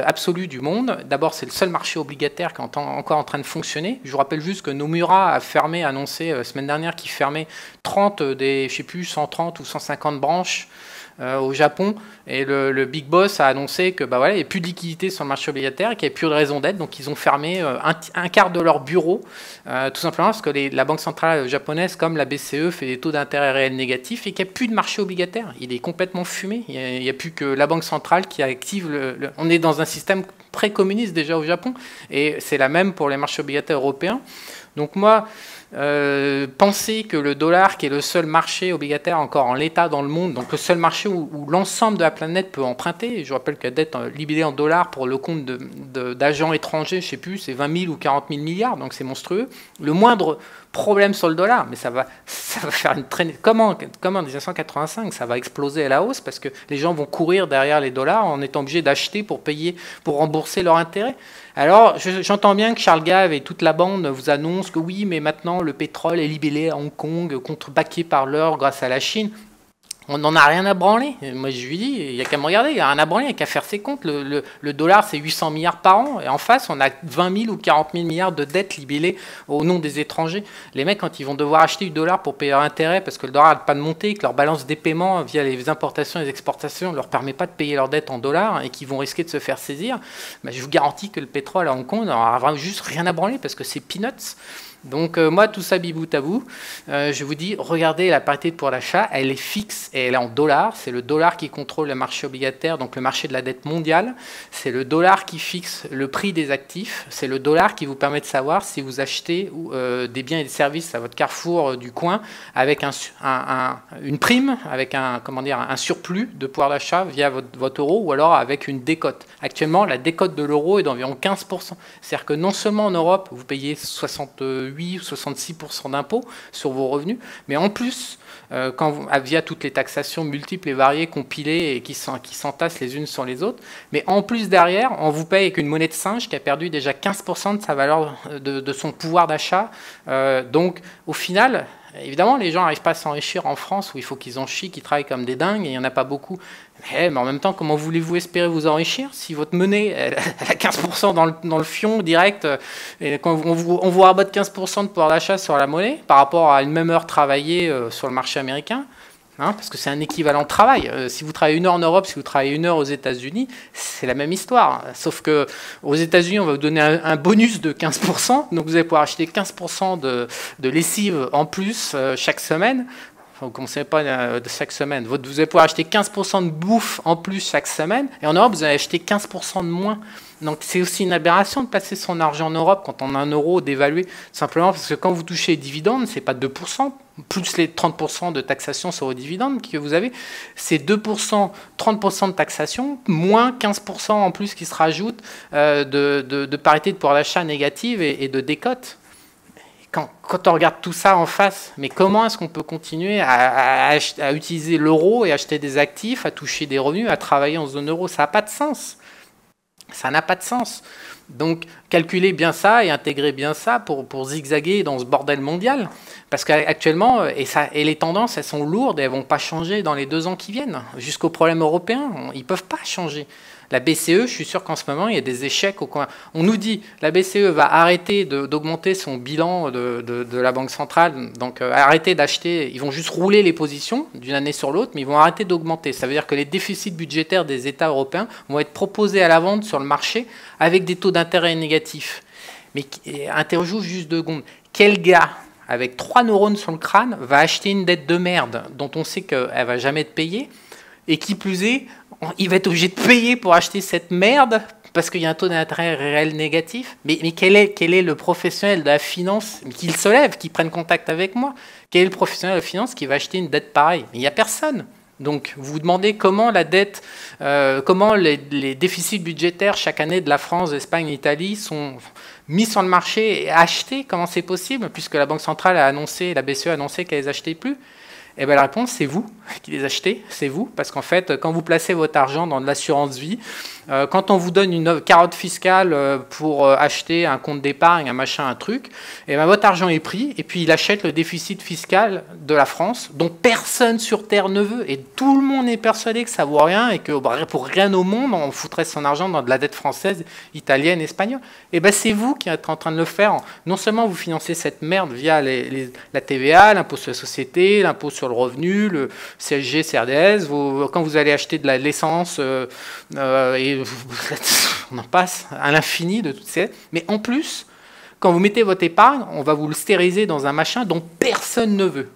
absolu du monde. D'abord, c'est le seul marché obligataire qui est encore en train de fonctionner. Je vous rappelle juste que Nomura a fermé, annoncé la semaine dernière qu'il fermait 30 des, je sais plus, 130 ou 150 branches au Japon, et le Big Boss a annoncé que bah voilà, il n'y a plus de liquidité sur le marché obligataire, qu'il n'y a plus de raison d'être, donc ils ont fermé un quart de leur bureau, tout simplement parce que la Banque centrale japonaise, comme la BCE, fait des taux d'intérêt réels négatifs et qu'il n'y a plus de marché obligataire. Il est complètement fumé. Il n'y a plus que la Banque centrale qui active On est dans un système pré-communiste déjà au Japon, et c'est la même pour les marchés obligataires européens. Donc moi, penser que le dollar, qui est le seul marché obligataire encore en l'état dans le monde, donc le seul marché où l'ensemble de la planète peut emprunter, et je rappelle que la dette libellée en dollars pour le compte d'agents étrangers, je ne sais plus, c'est 20 000 ou 40 000 milliards, donc c'est monstrueux. Le moindre problème sur le dollar, mais ça va faire une traînée. Comment en 1985, ça va exploser à la hausse parce que les gens vont courir derrière les dollars en étant obligés d'acheter pour payer, pour rembourser leur intérêt. Alors, j'entends bien que Charles Gave et toute la bande vous annoncent que oui, mais maintenant le pétrole est libellé à Hong Kong, contrebaqué par l'or grâce à la Chine. On n'en a rien à branler. Moi, je lui dis, il n'y a qu'à me regarder, il n'y a rien à branler, il n'y a qu'à faire ses comptes. Le dollar, c'est 800 milliards par an. Et en face, on a 20 000 ou 40 000 milliards de dettes libellées au nom des étrangers. Les mecs, quand ils vont devoir acheter du dollar pour payer leur intérêt, parce que le dollar n'a pas de montée, que leur balance des paiements via les importations et les exportations ne leur permet pas de payer leurs dettes en dollars et qu'ils vont risquer de se faire saisir, bah, je vous garantis que le pétrole à Hong Kong n'aura juste rien à branler parce que c'est peanuts. Donc moi, tout ça bibout à vous, je vous dis, regardez la parité de pouvoir d'achat, elle est fixe et elle est en dollars. C'est le dollar qui contrôle le marché obligataire, donc le marché de la dette mondiale. C'est le dollar qui fixe le prix des actifs. C'est le dollar qui vous permet de savoir si vous achetez des biens et des services à votre carrefour du coin avec une prime, avec un surplus de pouvoir d'achat via votre euro, ou alors avec une décote. Actuellement, la décote de l'euro est d'environ 15%. C'est-à-dire que non seulement en Europe, vous payez 68 ou 66% d'impôts sur vos revenus, mais en plus, via toutes les taxations multiples et variées, compilées et qui s'entassent les unes sur les autres, mais en plus derrière, on vous paye avec une monnaie de singe qui a perdu déjà 15% de sa valeur, de son pouvoir d'achat. Donc au final, évidemment, les gens n'arrivent pas à s'enrichir en France où il faut qu'ils en chient, qu'ils travaillent comme des dingues, et il n'y en a pas beaucoup. Mais en même temps, comment voulez-vous espérer vous enrichir si votre monnaie elle a 15% dans le fion direct, et quand on vous rabote 15% de pouvoir d'achat sur la monnaie par rapport à une même heure travaillée sur le marché américain, hein, parce que c'est un équivalent de travail. Si vous travaillez 1 heure en Europe, si vous travaillez 1 heure aux États-Unis, c'est la même histoire. Sauf qu'aux États-Unis, on va vous donner un bonus de 15%, donc vous allez pouvoir acheter 15% de lessive en plus chaque semaine. Vous ne commencez pas chaque semaine. Vous allez pouvoir acheter 15% de bouffe en plus chaque semaine. Et en Europe, vous allez acheter 15% de moins. Donc c'est aussi une aberration de placer son argent en Europe quand on a un euro dévalué. Simplement parce que quand vous touchez les dividendes, ce n'est pas 2%, plus les 30% de taxation sur vos dividendes que vous avez. C'est 2%, 30% de taxation, moins 15% en plus qui se rajoute de parité de pouvoir d'achat négative et de décote. Quand on regarde tout ça en face, mais comment est-ce qu'on peut continuer à utiliser l'euro et acheter des actifs, à toucher des revenus, à travailler en zone euro? Ça n'a pas de sens. Ça n'a pas de sens. Donc, calculez bien ça et intégrez bien ça pour zigzaguer dans ce bordel mondial. Parce qu'actuellement, et les tendances, elles sont lourdes et elles ne vont pas changer dans les 2 ans qui viennent. Jusqu'aux problèmes européens, ils ne peuvent pas changer. La BCE, je suis sûr qu'en ce moment, il y a des échecs au coin. On nous dit la BCE va arrêter d'augmenter son bilan de la Banque centrale, donc arrêter d'acheter, ils vont juste rouler les positions d'une année sur l'autre, mais ils vont arrêter d'augmenter. Ça veut dire que les déficits budgétaires des États européens vont être proposés à la vente sur le marché avec des taux d'intérêt négatifs. Mais interrogeons juste 2 secondes. Quel gars avec 3 neurones sur le crâne va acheter une dette de merde dont on sait qu'elle ne va jamais être payée, et qui plus est, il va être obligé de payer pour acheter cette merde parce qu'il y a un taux d'intérêt réel négatif. Mais quel est le professionnel de la finance qui se lève, qui prenne contact avec moi? Quel est le professionnel de la finance qui va acheter une dette pareille? Il n'y a personne. Donc vous vous demandez comment la dette, comment les déficits budgétaires chaque année de la France, d'Espagne, d'Italie sont mis sur le marché et achetés. Comment c'est possible puisque la Banque centrale a annoncé, la BCE a annoncé qu'elle les achetait plus? Eh bien, la réponse, c'est vous qui les achetez, c'est vous. Parce qu'en fait, quand vous placez votre argent dans de l'assurance vie, quand on vous donne une carotte fiscale pour acheter un compte d'épargne, un machin, un truc, eh bien, votre argent est pris et puis il achète le déficit fiscal de la France, dont personne sur Terre ne veut. Et tout le monde est persuadé que ça vaut rien et que pour rien au monde, on foutrait son argent dans de la dette française, italienne, espagnole. Eh bien, c'est vous qui êtes en train de le faire. Non seulement vous financez cette merde via la TVA, l'impôt sur la société, l'impôt sur le revenu, le CSG, CRDS, quand vous allez acheter de l'essence, et on en passe à l'infini de toutes ces... Mais en plus, quand vous mettez votre épargne, on va vous le stériliser dans un machin dont personne ne veut.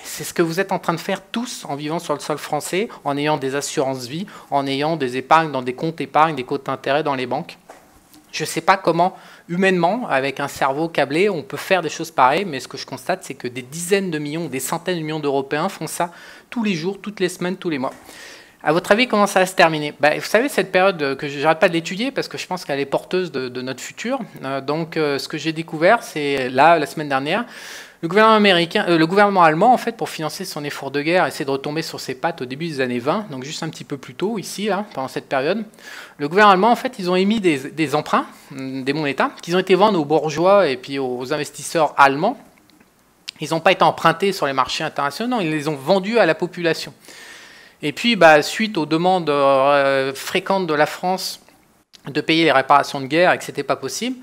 C'est ce que vous êtes en train de faire tous en vivant sur le sol français, en ayant des assurances vie, en ayant des épargnes dans des comptes épargne, des comptes d'intérêt dans les banques. Je ne sais pas comment, humainement, avec un cerveau câblé, on peut faire des choses pareilles, mais ce que je constate, c'est que des dizaines de millions, des centaines de millions d'Européens font ça tous les jours, toutes les semaines, tous les mois. À votre avis, comment ça va se terminer? Vous savez, cette période que je n'arrête pas de l'étudier parce que je pense qu'elle est porteuse de notre futur. Donc, ce que j'ai découvert, c'est là, la semaine dernière, le gouvernement allemand, en fait, pour financer son effort de guerre, essaie de retomber sur ses pattes au début des années 20, donc juste un petit peu plus tôt, ici, là, pendant cette période. Le gouvernement allemand, en fait, ils ont émis des emprunts, des bons d'État, qui ont été vendus aux bourgeois et puis aux investisseurs allemands. Ils n'ont pas été empruntés sur les marchés internationaux, ils les ont vendus à la population. Et puis, suite aux demandes fréquentes de la France de payer les réparations de guerre et que ce n'était pas possible,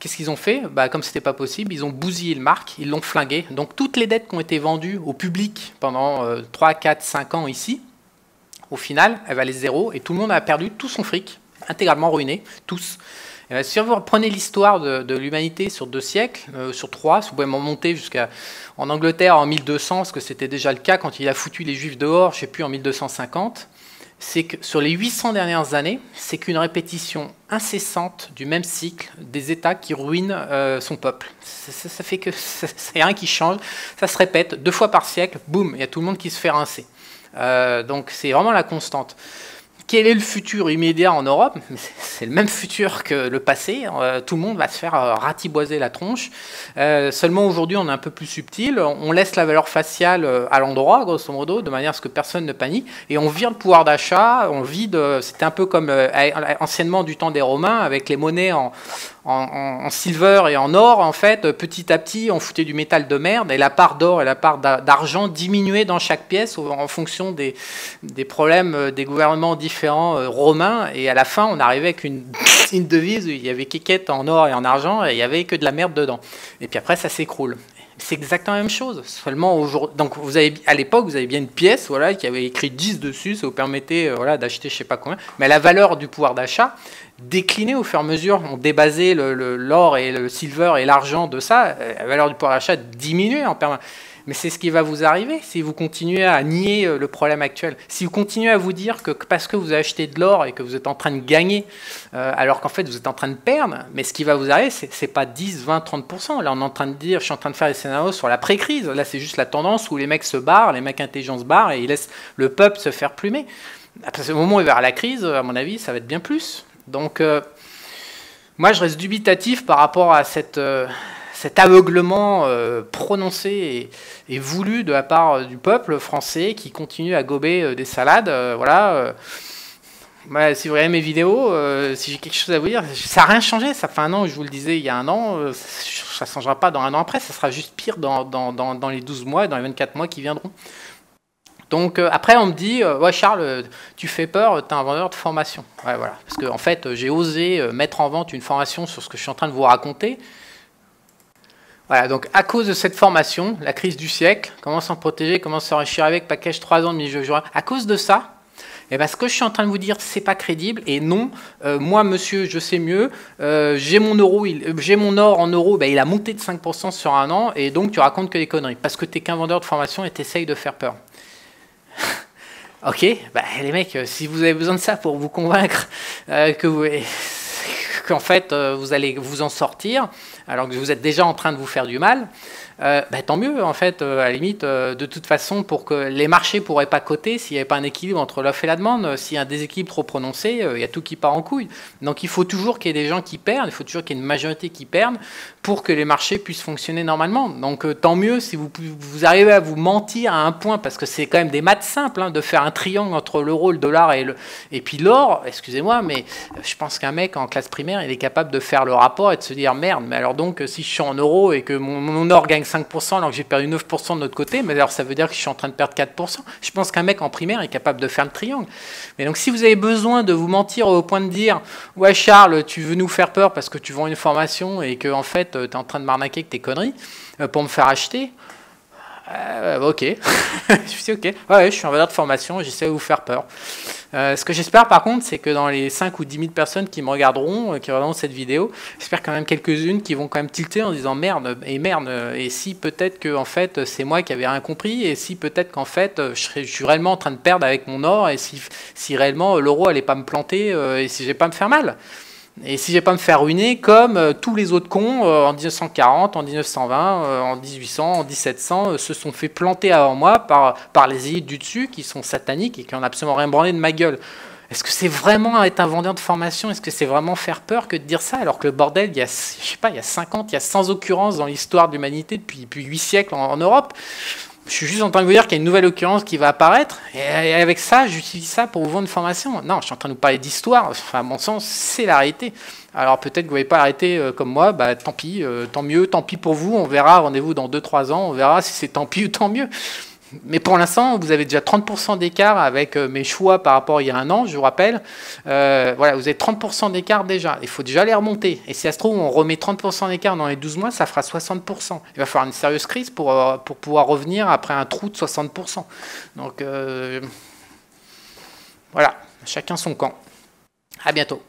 qu'est-ce qu'ils ont fait? Comme ce n'était pas possible, ils ont bousillé le marque, ils l'ont flingué. Donc toutes les dettes qui ont été vendues au public pendant 3, 4, 5 ans ici, au final, elles valaient zéro et tout le monde a perdu tout son fric, intégralement ruiné, tous. Si vous reprenez l'histoire de l'humanité sur 2 siècles, sur 3, si vous pouvez m'en monter jusqu'en Angleterre en 1200, parce que c'était déjà le cas quand il a foutu les Juifs dehors, je ne sais plus, en 1250, c'est que sur les 800 dernières années, c'est qu'une répétition incessante du même cycle des États qui ruinent son peuple. Ça fait que c'est rien qui change, ça se répète 2 fois par siècle, boum, il y a tout le monde qui se fait rincer. Donc c'est vraiment la constante. Quel est le futur immédiat en Europe? C'est le même futur que le passé. Tout le monde va se faire ratiboiser la tronche. Seulement aujourd'hui, on est un peu plus subtil. On laisse la valeur faciale à l'endroit, grosso modo, de manière à ce que personne ne panique. Et on vire le pouvoir d'achat. C'était un peu comme anciennement du temps des Romains, avec les monnaies en silver et en or. En fait, petit à petit, on foutait du métal de merde. Et la part d'or et la part d'argent diminuaient dans chaque pièce en fonction des problèmes des gouvernements différents romains, et à la fin on arrivait avec une devise où il y avait kékette en or et en argent et il y avait que de la merde dedans, et puis après ça s'écroule. C'est exactement la même chose, seulement aujourd'hui. Donc à l'époque vous avez bien une pièce, voilà, qui avait écrit 10 dessus, ça vous permettait d'acheter je sais pas combien, mais la valeur du pouvoir d'achat déclinait au fur et à mesure, on débasait l'or et le silver et l'argent de ça, la valeur du pouvoir d'achat diminuait en permanence. Mais c'est ce qui va vous arriver si vous continuez à nier le problème actuel. Si vous continuez à vous dire que parce que vous avez acheté de l'or et que vous êtes en train de gagner, alors qu'en fait vous êtes en train de perdre, mais ce qui va vous arriver, c'est pas 10, 20, 30%. Là, on est en train de dire, je suis en train de faire des scénarios sur la pré-crise. Là, c'est juste la tendance où les mecs se barrent, les mecs intelligents se barrent et ils laissent le peuple se faire plumer. Après, au moment où il va y avoir la crise, à mon avis, ça va être bien plus. Donc, moi, je reste dubitatif par rapport à cet aveuglement prononcé et voulu de la part du peuple français qui continue à gober des salades. Voilà. Si vous regardez mes vidéos, si j'ai quelque chose à vous dire, ça n'a rien changé. Ça fait un an, je vous le disais il y a un an, ça ne changera pas dans un an après, ça sera juste pire dans les 12 mois, dans les 24 mois qui viendront. Donc après, on me dit, ouais Charles, tu fais peur, tu es un vendeur de formation. Ouais, voilà. Parce qu'en fait, j'ai osé mettre en vente une formation sur ce que je suis en train de vous raconter. Voilà, donc à cause de cette formation, la crise du siècle, comment s'en protéger, comment s'enrichir avec, package 3 ans de mini-jeux, à cause de ça, eh ben, ce que je suis en train de vous dire, c'est pas crédible. Et non, moi, monsieur, je sais mieux. J'ai mon or en euros, ben, il a monté de 5% sur un an, et donc tu racontes que des conneries. Parce que tu n'es qu'un vendeur de formation et tu essayes de faire peur. Ok, bah, les mecs, si vous avez besoin de ça pour vous convaincre qu'en fait, vous allez vous en sortir, alors que vous êtes déjà en train de vous faire du mal, bah, tant mieux, en fait, à la limite, de toute façon, pour que les marchés ne pourraient pas coter s'il n'y avait pas un équilibre entre l'offre et la demande. S'il y a un déséquilibre trop prononcé, il y a tout qui part en couille. Donc il faut toujours qu'il y ait des gens qui perdent, il faut toujours qu'il y ait une majorité qui perdent pour que les marchés puissent fonctionner normalement. Donc tant mieux si vous arrivez à vous mentir à un point, parce que c'est quand même des maths simples, hein, de faire un triangle entre l'euro, le dollar et puis l'or. Excusez-moi, mais je pense qu'un mec en classe primaire, il est capable de faire le rapport et de se dire, merde, mais alors donc si je suis en euros et que mon or gagne 5% alors que j'ai perdu 9% de notre côté, mais alors ça veut dire que je suis en train de perdre 4%. Je pense qu'un mec en primaire est capable de faire le triangle. Mais donc si vous avez besoin de vous mentir au point de dire, ouais Charles, tu veux nous faire peur parce que tu vends une formation et que en fait tu es en train de m'arnaquer avec tes conneries pour me faire acheter, ok, je suis ok, ouais, je suis un vendeur de formation, j'essaie de vous faire peur. Ce que j'espère par contre, c'est que dans les 5 ou 10 000 personnes qui me regarderont, qui regarderont cette vidéo, j'espère quand même quelques-unes qui vont quand même tilter en disant merde, et si peut-être que en fait c'est moi qui avais rien compris, et si peut-être qu'en fait je suis réellement en train de perdre avec mon or, et si réellement l'euro allait pas me planter, et si je vais pas me faire mal. Et si je vais pas me faire ruiner comme tous les autres cons en 1940, en 1920, en 1800, en 1700 se sont fait planter avant moi par les élites du dessus qui sont sataniques et qui n'ont absolument rien branlé de ma gueule. Est-ce que c'est vraiment être un vendeur de formation? Est-ce que c'est vraiment faire peur que de dire ça? Alors que le bordel, il y a, je sais pas, il y a 50, il y a 100 occurrences dans l'histoire de l'humanité depuis 8 siècles en Europe. Je suis juste en train de vous dire qu'il y a une nouvelle occurrence qui va apparaître, et avec ça, j'utilise ça pour vous vendre une formation. Non, je suis en train de vous parler d'histoire, enfin, à mon sens, c'est la réalité. Alors peut-être que vous ne voulez pas arrêter comme moi, bah, tant pis, tant mieux, tant pis pour vous, on verra, rendez-vous dans 2-3 ans, on verra si c'est tant pis ou tant mieux. Mais pour l'instant, vous avez déjà 30% d'écart avec mes choix par rapport à il y a un an, je vous rappelle. Voilà, vous avez 30% d'écart déjà. Il faut déjà les remonter. Et si ça se trouve, on remet 30% d'écart dans les 12 mois, ça fera 60%. Il va falloir une sérieuse crise pour pouvoir revenir après un trou de 60%. Donc, voilà, chacun son camp. À bientôt.